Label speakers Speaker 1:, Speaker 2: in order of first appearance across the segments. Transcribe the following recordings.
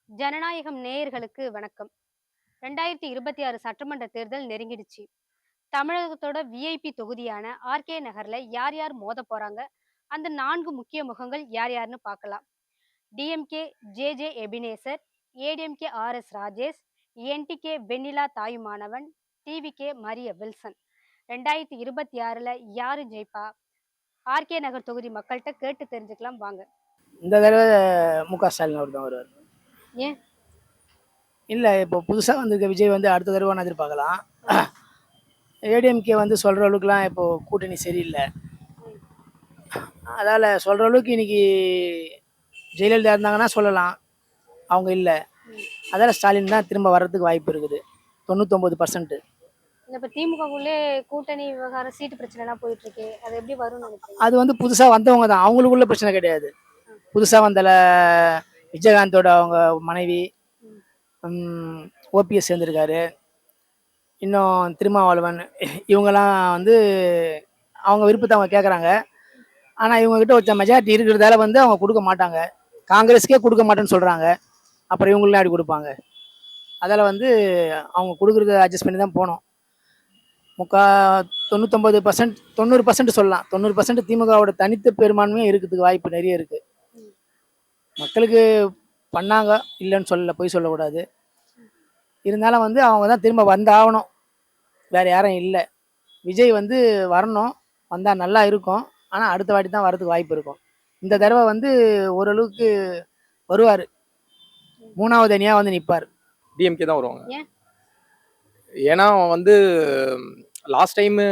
Speaker 1: ஜனநாயகம் நேயர்களுக்கு வணக்கம். 2026 சட்டமன்ற தேர்தல் நெருங்கிடுச்சு. தமிழகத்தோட விஐபி தொகுதியான ஆர்கே நகர்ல யார் யார் மோதப் போறாங்க? அந்த 4 முக்கிய முகங்கள் யார் யாருன்னு பார்க்கலாம். DMK J Ebenezer, ADMK Rajesh, NTK Vennila Thayumanavan, TVK Mariya Wilson. 2026ல யாரு ஜெயிப்பா? ஆர்கே நகர் தொகுதி மக்கள்கிட்ட கேட்டு தெரிஞ்சுக்கலாம் வாங்க.
Speaker 2: இந்த தடவை மு.க. ஸ்டாலின் அவர் தான் வருவார்.
Speaker 1: ஏன்?
Speaker 2: இல்லை, இப்போ புதுசாக வந்திருக்க விஜய் வந்து அடுத்த தடவை நான் எதிர்பார்க்கலாம். ஏடிஎம்கே வந்து சொல்கிற அளவுக்குலாம் இப்போது கூட்டணி சரியில்லை. அதால் சொல்கிற அளவுக்கு இன்னைக்கு ஜெயலலிதா இருந்தாங்கன்னா சொல்லலாம், அவங்க இல்லை. அதால் ஸ்டாலின் தான் திரும்ப வர்றதுக்கு வாய்ப்பு இருக்குது, 99%.
Speaker 1: இப்ப திமுகவுக்குள்ளே கூட்டணி விவகாரம் சீட்டு பிரச்சனை எல்லாம் போயிட்டு இருக்கு. அது எப்படி வரும்னு நினைக்கிறீங்க?
Speaker 2: அது வந்து புதுசாக வந்தவங்க தான், அவங்களுக்குள்ள பிரச்சனை கிடையாது. புதுசாக வந்தல விஜயகாந்தோட அவங்க மனைவி ஓபிஎஸ் சேர்ந்துருக்காரு. இன்னும் திருமாவளவன், இவங்கெல்லாம் வந்து அவங்க விருப்பத்தை அவங்க கேட்குறாங்க. ஆனால் இவங்ககிட்ட ஒரு மெஜாரிட்டி இருக்கிறதால வந்து அவங்க கொடுக்க மாட்டாங்க. காங்கிரஸுக்கே கொடுக்க மாட்டேன்னு சொல்கிறாங்க. அப்புறம் இவங்களாம் அப்படி கொடுப்பாங்க. அதில் வந்து அவங்க கொடுக்குறத அட்ஜஸ்ட் பண்ணி தான் போனோம். 99%, 90% சொல்லலாம். 90% திமுகவோட தனித்த பெரும்பான்மையும் இருக்கிறதுக்கு வாய்ப்பு நிறைய இருக்குது. மக்களுக்கு பண்ணாங்க, இல்லைன்னு சொல்லலை, பொய் சொல்லக்கூடாது. இருந்தாலும் வந்து அவங்க தான் திரும்ப வந்தாகணும், வேறு யாரும் இல்லை. விஜய் வந்து வரணும், வந்தால் நல்லா இருக்கும். ஆனால் அடுத்த வாட்டி தான் வரதுக்கு வாய்ப்பு இருக்கும். இந்த தடவை வந்து ஓரளவுக்கு வருவார், 3வது அணியாக வந்து நிற்பார்.
Speaker 3: டிஎம்கே தான் வருவாங்க. ஏன்னா வந்து லாஸ்ட் டைமு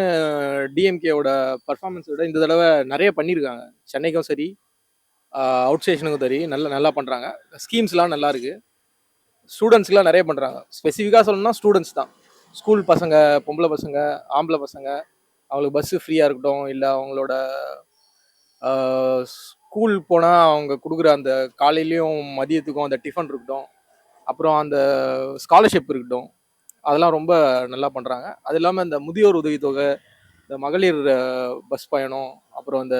Speaker 3: டிஎம்கேவோட பர்ஃபார்மன்ஸை விட இந்த தடவை நிறைய பண்ணியிருக்காங்க. சென்னைக்கும் சரி, அவுட் ஸ்டேஷனுக்கும் சரி நல்லா பண்ணுறாங்க. ஸ்கீம்ஸ்லாம் நல்லா இருக்குது. ஸ்டூடெண்ட்ஸ்க்குலாம் நிறைய பண்ணுறாங்க. ஸ்பெசிஃபிக்காக சொல்லணும்னா ஸ்டூடெண்ட்ஸ் தான். ஸ்கூல் பசங்க, பொம்பளை பசங்க, ஆம்பளை பசங்க, அவங்களுக்கு பஸ்ஸு ஃப்ரீயாக இருக்கட்டும், இல்லை அவங்களோட ஸ்கூல் போனால் அவங்க கொடுக்குற அந்த காலையிலையும் மதியத்துக்கும் அந்த டிஃபன் இருக்கட்டும், அப்புறம் அந்த ஸ்காலர்ஷிப் இருக்கட்டும், அதெல்லாம் ரொம்ப நல்லா பண்ணுறாங்க. அது இல்லாமல் இந்த முதியோர் உதவித்தொகை, இந்த மகளிர் பஸ் பயணம், அப்புறம் இந்த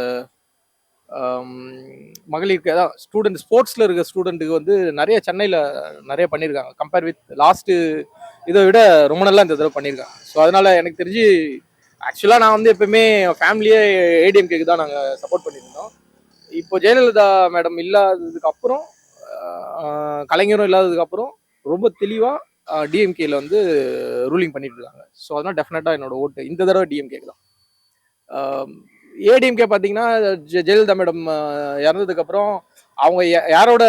Speaker 3: மகளிருக்கு அதான் ஸ்டூடெண்ட் ஸ்போர்ட்ஸில் இருக்க ஸ்டூடெண்ட்டுக்கு வந்து நிறைய சென்னையில் நிறைய பண்ணியிருக்காங்க. கம்பேர் வித் லாஸ்ட்டு இதை விட ரொம்ப நல்லா இந்த தடவை பண்ணியிருக்காங்க. ஸோ அதனால் எனக்கு தெரிஞ்சு ஆக்சுவலாக நான் வந்து எப்பவுமே ஃபேமிலியே ஏடிஎம்கேக்கு தான் நாங்கள் சப்போர்ட் பண்ணியிருந்தோம். இப்போ ஜெயலலிதா மேடம் இல்லாததுக்கு அப்புறம், கலைஞரும் இல்லாததுக்கு அப்புறம் ரொம்ப தெளிவாக டிஎம்கேல வந்து ரூலிங் பண்ணிட்டு இருக்காங்க. ஸோ அதனால் டெஃபினட்டாக என்னோட ஓட்டு இந்த தடவை டிஎம்கேக்கு தான். ஏடிஎம்கே பார்த்தீங்கன்னா ஜெயலலிதா மேடம் இறந்ததுக்கப்புறம் அவங்க யாரோட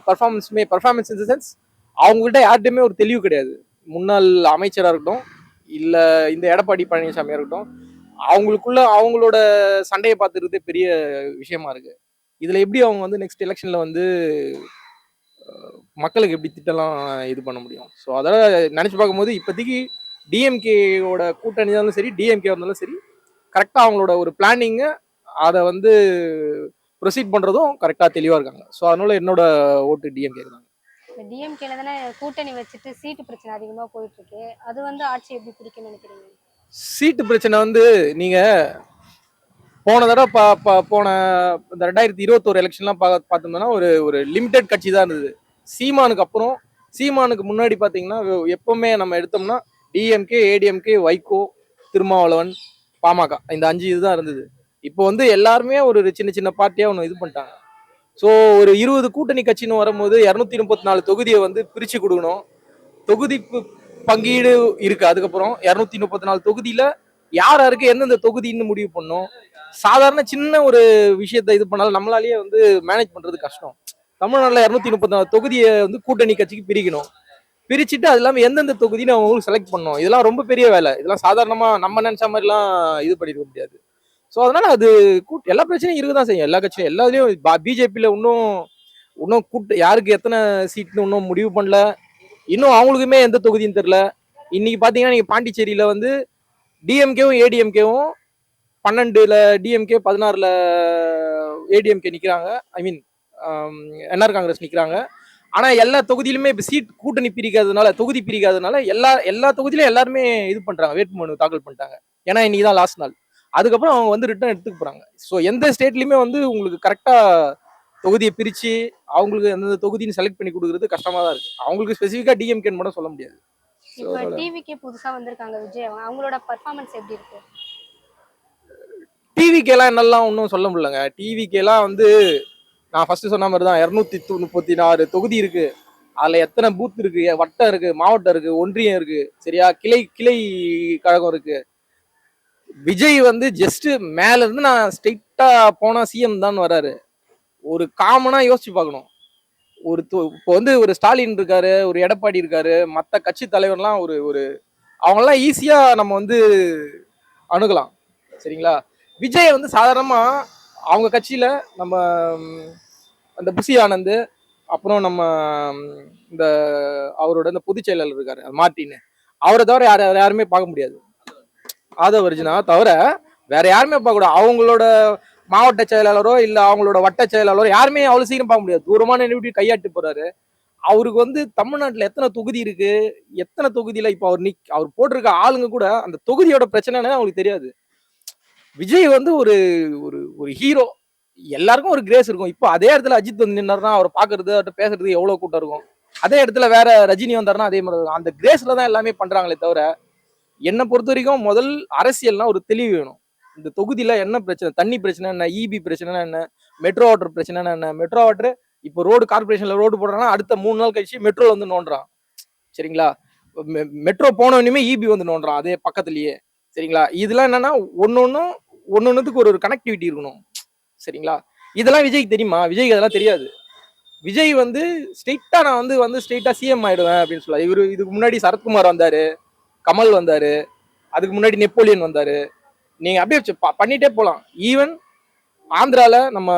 Speaker 3: பர்ஃபார்மன்ஸ் இன் த சென்ஸ் அவங்ககிட்ட யார்கிட்டையுமே ஒரு தெளிவு கிடையாது. முன்னாள் அமைச்சராக இருக்கட்டும், இல்லை இந்த எடப்பாடி பழனிசாமியாக இருக்கட்டும், அவங்களோட சண்டையை பார்த்துக்கிறதே பெரிய விஷயமா இருக்கு. இதில் எப்படி அவங்க வந்து நெக்ஸ்ட் எலெக்ஷனில் வந்து மக்களுக்கு எப்படி திட்டலாம் இது பண்ண முடியும்? ஸோ அதெல்லாம் நினச்சி பார்க்கும்போது இப்போதைக்கு டிஎம்கேயோட கூட்டணி இருந்தாலும் சரி, டிஎம்கே இருந்தாலும் சரி, கரெக்டாக அவங்களோட ஒரு பிளானிங்கு அதை வந்து ப்ரொசீட் பண்ணுறதும் கரெக்டாக தெளிவாக இருக்காங்க. ஸோ அதனால என்னோட ஓட்டு டிஎம்கே தான்.
Speaker 1: டிஎம்கேல தானே கூட்டணி வச்சுட்டு சீட்டு பிரச்சனை அதிகமாக போயிட்டு இருக்கு. அது வந்து ஆட்சி எப்படி பிடிக்கும்னு நினைக்கிறீங்க?
Speaker 3: சீட்டு பிரச்சனை வந்து நீங்கள் போன தடவை போன இந்த 2021 எலெக்ஷன்லாம் பார்த்தோம்னா ஒரு லிமிடெட் கட்சி தான் இருந்தது. சீமானுக்கு முன்னாடி பார்த்தீங்கன்னா எப்பவுமே நம்ம எடுத்தோம்னா டிஎம்கே, ஏடிஎம்கே, வைகோ, திருமாவளவன், பாமக, இந்த 5 இதுதான் இருந்தது. இப்போ வந்து எல்லாருமே ஒரு சின்ன சின்ன பார்ட்டியாக ஒன்று இது பண்ணிட்டாங்க. ஸோ ஒரு 20 கூட்டணி கட்சின்னு வரும்போது 234 தொகுதியை வந்து பிரித்து கொடுக்கணும். தொகுதி பங்கீடு இருக்கு. அதுக்கப்புறம் 234 தொகுதியில யாருக்கு எந்தெந்த தொகுதின்னு முடிவு பண்ணும். சாதாரண சின்ன ஒரு விஷயத்த இது பண்ணாலும் நம்மளாலேயே வந்து மேனேஜ் பண்றது கஷ்டம். தமிழ்நாட்டில் 234 தொகுதியை வந்து கூட்டணி கட்சிக்கு பிரிக்கணும். பிரிச்சுட்டு அது இல்லாமல் எந்தெந்த தொகுதின்னு அவங்களுக்கு செலக்ட் பண்ணணும். இதெல்லாம் ரொம்ப பெரிய வேலை. இதெல்லாம் சாதாரணமாக நம்ம நினைச்ச மாதிரிலாம் இது பண்ணிருக்க முடியாது. ஸோ அதனால அது எல்லா பிரச்சனையும் இருக்குதான் செய்யும். எல்லா கட்சியும் எல்லாத்துலேயும் பிஜேபியில் இன்னும் யாருக்கு எத்தனை சீட்னு இன்னும் முடிவு பண்ணல. இன்னும் அவங்களுக்குமே எந்த தொகுதின்னு தெரியல. இன்னைக்கு பார்த்தீங்கன்னா நீங்கள் பாண்டிச்சேரியில் வந்து டிஎம்கேவும் ஏடிஎம்கேவும் 12ல் டிஎம்கே, 16ல் ஏடிஎம்கே நிற்கிறாங்க. ஐ மீன் என்ஆர் காங்கிரஸ் நிற்கிறாங்க. ஆனால் எல்லா தொகுதியிலுமே இப்போ தொகுதி பிரிக்காததுனால எல்லா தொகுதியிலும் எல்லாருமே இது பண்ணுறாங்க, வேட்புமனு தாக்கல் பண்ணிட்டாங்க. ஏன்னா இன்னைக்கு தான் லாஸ்ட் நாள். அதுக்கப்புறம் அவங்க வந்து ரிட்டர்ன் எடுத்துக்க போகிறாங்க. ஸோ எந்த ஸ்டேட்லையுமே வந்து உங்களுக்கு கரெக்டாக தொகுதியை பிரிச்சு அவங்களுக்கு எந்தெந்த தொகுதின்னு செலக்ட் பண்ணி கொடுக்கறது கஷ்டமா தான் இருக்கு. அவங்களுக்கு ஸ்பெசிஃபிக்கா டிஎம்கேன்னு மட்டும் சொல்ல முடியாது. So,
Speaker 1: இப்ப
Speaker 3: அதனால
Speaker 1: டிவிக்கே புதுசா வந்திருக்காங்க விஜய் அவங்களோட பர்ஃபார்மன்ஸ் எப்படி இருக்கு?
Speaker 3: டிவிக்கெல்லாம் என்னெல்லாம் ஒன்றும் சொல்ல முடியலங்க. டிவிக்கெல்லாம் வந்து நான் ஃபர்ஸ்ட் சொன்ன மாதிரி தான் 236 தொகுதி இருக்கு. அதுல எத்தனை பூத் இருக்கு, வட்டம் இருக்கு, மாவட்டம் இருக்கு, ஒன்றியம் இருக்கு, சரியா, கிளை கிளை கழகம் இருக்கு. விஜய் வந்து ஜஸ்ட் மேல இருந்து நான் ஸ்ட்ரெயிட்டா போனா சிஎம் தான் வராரு. ஒரு காமனா யோசிச்சு பார்க்கணும். இப்போ வந்து ஒரு ஸ்டாலின் இருக்காரு, ஒரு எடப்பாடி இருக்காரு, மற்ற கட்சி தலைவர்லாம் ஒரு ஒரு அவங்கெல்லாம் ஈஸியா நம்ம வந்து அணுகலாம், சரிங்களா. விஜய் வந்து சாதாரணமா அவங்க கட்சியில நம்ம அந்த புசி ஆனந்த், அப்புறம் நம்ம இந்த அவரோட இந்த பொதுச் செயலாளர் இருக்காரு மார்ட்டின், அவரை தவிர யாருமே பார்க்க முடியாது. ஆதவர்ஜுனா தவிர வேற யாருமே பார்க்க கூடாது. அவங்களோட மாவட்ட செயலாளரோ இல்ல அவங்களோட வட்ட செயலாளரோ யாருமே அவ்வளவு சீக்கிரம் பார்க்க முடியாது. தூரமான நின்று கையாட்டு போறாரு. அவருக்கு வந்து தமிழ்நாட்டுல எத்தனை தொகுதி இருக்கு, எத்தனை தொகுதியில இப்ப அவர் போட்டிருக்க ஆளுங்க கூட அந்த தொகுதியோட பிரச்சனைன்னு அவங்களுக்கு தெரியாது. விஜய் வந்து ஒரு ஒரு ஒரு ஹீரோ. எல்லாருக்கும் ஒரு கிரேஸ் இருக்கும். இப்போ அதே இடத்துல அஜித் வந்து நின்னாருன்னா அவரை பாக்குறது அவர்கிட்ட பேசுறது எவ்வளவு கூட்டம் இருக்கும். அதே இடத்துல வேற ரஜினி வந்தாருன்னா அதே மாதிரி இருக்கும். அந்த கிரேஸ்ல தான் எல்லாமே பண்றாங்களே தவிர, என்னை பொறுத்த வரைக்கும் முதல் அரசியல்னா ஒரு தெளிவு வேணும். இந்த தொகுதியில என்ன பிரச்சனை, தண்ணி பிரச்சனை என்ன, இபி பிரச்சனை என்ன, மெட்ரோ வாட்டர் பிரச்சனை என்ன. மெட்ரோ வாட்டர் இப்போ ரோடு கார்பரேஷன்ல ரோடு போடுறாங்கன்னா அடுத்த 3 நாள் கழிச்சு மெட்ரோல வந்து நோண்டுறான், சரிங்களா. மெட்ரோ போனவனுமே இபி வந்து நோண்டுறான் அதே பக்கத்துலயே, சரிங்களா. இதெல்லாம் என்னன்னா ஒன்னொன்னுக்கு ஒரு கனெக்டிவிட்டி இருக்கணும், சரிங்களா. இதெல்லாம் விஜய்க்கு தெரியுமா? விஜய்க்கு அதெல்லாம் தெரியாது. விஜய் வந்து ஸ்ட்ரெயிட்டா நான் வந்து ஸ்ட்ரெயிட்டா சிஎம் ஆயிடுவேன் அப்படின்னு சொல்ல. இவரு இதுக்கு முன்னாடி சரத்குமார் வந்தாரு, கமல் வந்தாரு, அதுக்கு முன்னாடி நெப்போலியன் வந்தாரு. நீங்க அப்படியே பண்ணிட்டே போலாம். ஈவன் ஆந்திரால நம்ம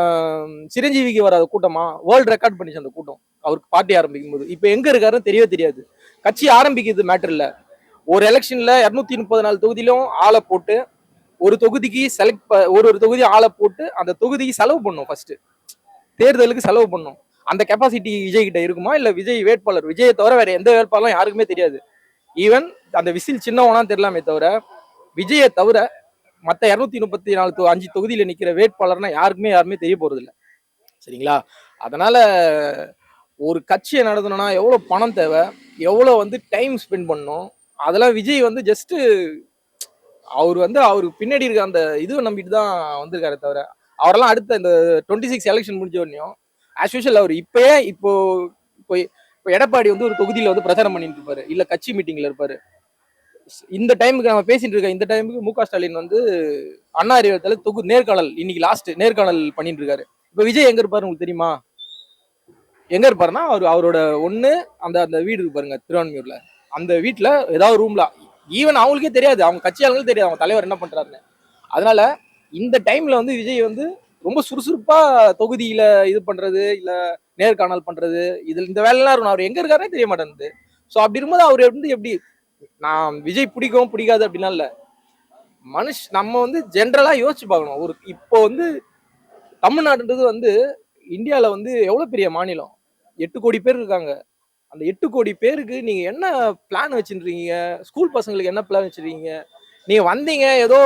Speaker 3: சிரஞ்சீவிக்கு வராத கூட்டமா வேர்ல்டு ரெக்கார்ட் பண்ணிச்சு அந்த கூட்டம் அவருக்கு பார்ட்டி ஆரம்பிக்கும் போது. இப்ப எங்க இருக்காருன்னு தெரியவே தெரியாது. கட்சி ஆரம்பிக்கிறது மேட்டர் இல்ல. ஒரு எலெக்ஷன்ல 234 தொகுதியிலும் ஆளை போட்டு ஒரு தொகுதிக்கு ஒரு தொகுதி ஆளை போட்டு அந்த தொகுதிக்கு செலவு பண்ணும். ஃபர்ஸ்ட் தேர்தலுக்கு செலவு பண்ணும். அந்த கெப்பாசிட்டி விஜய் கிட்ட இருக்குமா? இல்ல விஜய் வேட்பாளர் விஜயை தவிர வேற எந்த வேட்பாளரும் யாருக்குமே தெரியாது. ஈவன் அந்த விசில் சின்னவனா தெரியலாமே தவிர விஜயை தவிர மற்ற 234 5 தொகுதியில நிக்கிற வேட்பாளர்னா யாருமே தெரிய போறது இல்லை, சரிங்களா. அதனால ஒரு கட்சியை நடத்தணும்னா எவ்வளவு பணம் தேவை, எவ்வளவு வந்து டைம் ஸ்பெண்ட் பண்ணணும், அதெல்லாம் விஜய் வந்து ஜஸ்ட் அவருக்கு பின்னாடி இருக்க அந்த இதுவை நம்பிட்டு தான் வந்திருக்காரு தவிர, அவரெல்லாம் அடுத்த இந்த 26 எலெக்ஷன் முடிஞ்ச உடனேயும் ஆஸ் யூஷுவல் அவர் இப்போ இப்போ எடப்பாடி வந்து ஒரு தொகுதியில வந்து பிரச்சாரம் பண்ணிட்டு இருப்பாரு, இல்ல கட்சி மீட்டிங்ல இருப்பாரு. இந்த டைமுக்கு நம்ம பேசிட்டு இருக்க இந்த டைமுக்கு மு.க. ஸ்டாலின் வந்து அண்ணா அறிவத்தில் நேர்காணல், இன்னைக்கு லாஸ்ட் நேர்காணல் பண்ணிட்டு இருக்காரு. இப்ப விஜய் எங்க இருப்பாரு உங்களுக்கு தெரியுமா? எங்க இருப்பாருன்னா அவரோட அந்த அந்த வீடு இருக்கு பாருங்க திருவான்மியூர்ல, அந்த வீட்டுல ஏதாவது ரூம்ல. ஈவன் அவங்களுக்கே தெரியாது, அவங்க கட்சியாளங்களும் தெரியாது அவங்க தலைவர் என்ன பண்றாருன்னு. அதனால இந்த டைம்ல வந்து விஜய் வந்து ரொம்ப சுறுசுறுப்பா தொகுதியில இது பண்றது, இல்ல நேர்காணல் பண்றது, இதுல இந்த வேலைலாம் இருக்கணும். அவர் எங்க இருக்காருன்னே தெரிய மாட்டேங்குது. ஸோ அப்படி இருக்கும்போது அவர் வந்து எப்படி, நான் விஜய் பிடிக்கும் பிடிக்காது அப்படின்னா இல்ல, நம்ம வந்து ஜென்ரலா யோசிச்சு பார்க்கணும். இப்போ வந்து தமிழ்நாடுன்றது வந்து இந்தியால வந்து எவ்வளவு பெரிய மாநிலம், 8 கோடி பேர் இருக்காங்க. அந்த 8 கோடி பேருக்கு நீங்க என்ன பிளான் வச்சிருக்கீங்க? ஸ்கூல் பசங்களுக்கு என்ன பிளான் வச்சிருக்கீங்க? நீங்க வந்தீங்க ஏதோ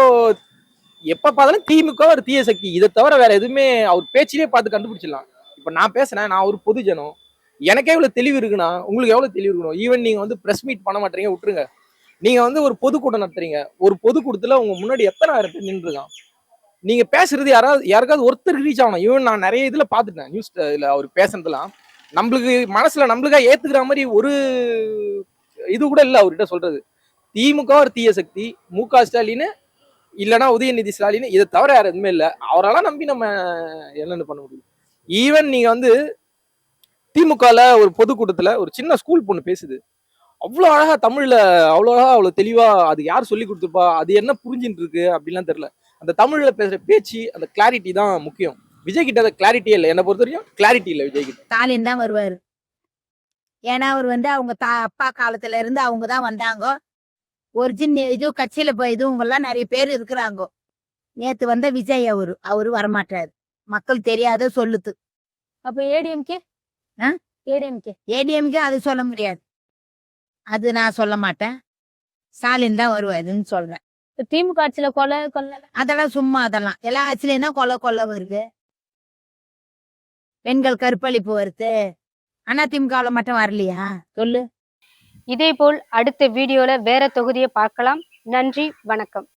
Speaker 3: எப்ப பார்த்தாலும் திமுக ஒரு தீய சக்தி, இதை தவிர வேற எதுவுமே அவர் பேச்சிலே பார்த்து கண்டுபிடிச்சிடலாம். இப்ப நான் பேசுறேன், நான் ஒரு பொது ஜனம், எனக்கே இவ்வளவு தெளிவு இருக்குன்னா உங்களுக்கு எவ்வளவு தெளிவு இருக்கணும். ஈவன் நீங்க வந்து பிரஸ் மீட் பண்ண மாட்டீங்க, விட்டுருங்க. நீங்க வந்து ஒரு பொதுக்கூட்டம் நடத்துறீங்க, ஒரு பொதுக்கூட்டத்துல உங்க முன்னாடி எத்தனை ஆயிரம் பேர் நின்றுருக்கான். நீங்க பேசுறது யாருக்காவது ஒருத்தருக்கு ரீச் ஆகணும். ஈவன் நான் நிறைய இதுல பாத்துட்டேன், நியூஸ் இல்ல அவர் பேசுறதுலாம் நம்மளுக்கு மனசுல நம்மளுக்கா ஏத்துக்கிற மாதிரி ஒரு இது கூட இல்ல அவர்கிட்ட சொல்றது. திமுக ஒரு தீய சக்தி, மு.க. ஸ்டாலின் இல்லைன்னா உதயநிதி ஸ்டாலின், இதை தவிர யாரும் எதுவுமே இல்லை. அவரெல்லாம் நம்பி நம்ம என்னென்ன பண்ண முடியும்? ஈவன் நீங்க வந்து திமுகல ஒரு பொதுக்கூட்டத்துல ஒரு சின்ன ஸ்கூல் பொண்ணு பேசுது, அவ்வளவு அழகா தமிழ்ல, அவ்வளவு தெளிவா, அது யார் சொல்லி கொடுத்துருப்பா, அது என்ன புரிஞ்சுட்டு இருக்கு அப்படின்லாம் தெரியல. அந்த தமிழ்ல பேசுற பேச்சு, அந்த கிளாரிட்டி தான் முக்கியம். விஜய் கிட்ட அந்த கிளாரிட்டியே இல்லை, என்னை பொறுத்த வரைக்கும் கிளாரிட்டி இல்லை விஜய் கிட்ட.
Speaker 4: ஸ்டாலின் தான் வருவாரு. ஏன்னா அவர் வந்து அவங்க அப்பா காலத்துல இருந்து அவங்க தான் வந்தாங்க. ஒரிஜினல் இது கட்சியில போய் இதுவங்க எல்லாம் நிறைய பேர் இருக்கிறாங்க. நேத்து வந்த விஜய் அவரு வரமாட்டாரு, மக்கள் தெரியாத சொல்லுது.
Speaker 1: அப்ப ஏடிஎம்கே
Speaker 4: ஏடிஎம்கே அது சொல்ல முடியாது, அது நான் சொல்ல மாட்டேன். ஸ்டாலின் தான் வருவாருன்னு சொல்றேன்.
Speaker 1: திமுக ஆட்சியில கொலை
Speaker 4: அதெல்லாம் சும்மா, அதெல்லாம் எல்லா ஆட்சியிலும் கொலை வருது. பெண்கள் கற்பழிப்பு வருது. அதிமுகவுல மட்டும் வரலையா சொல்லு.
Speaker 1: இதே போல் அடுத்த வீடியோல வேற தொகுதியை பார்க்கலாம். நன்றி, வணக்கம்.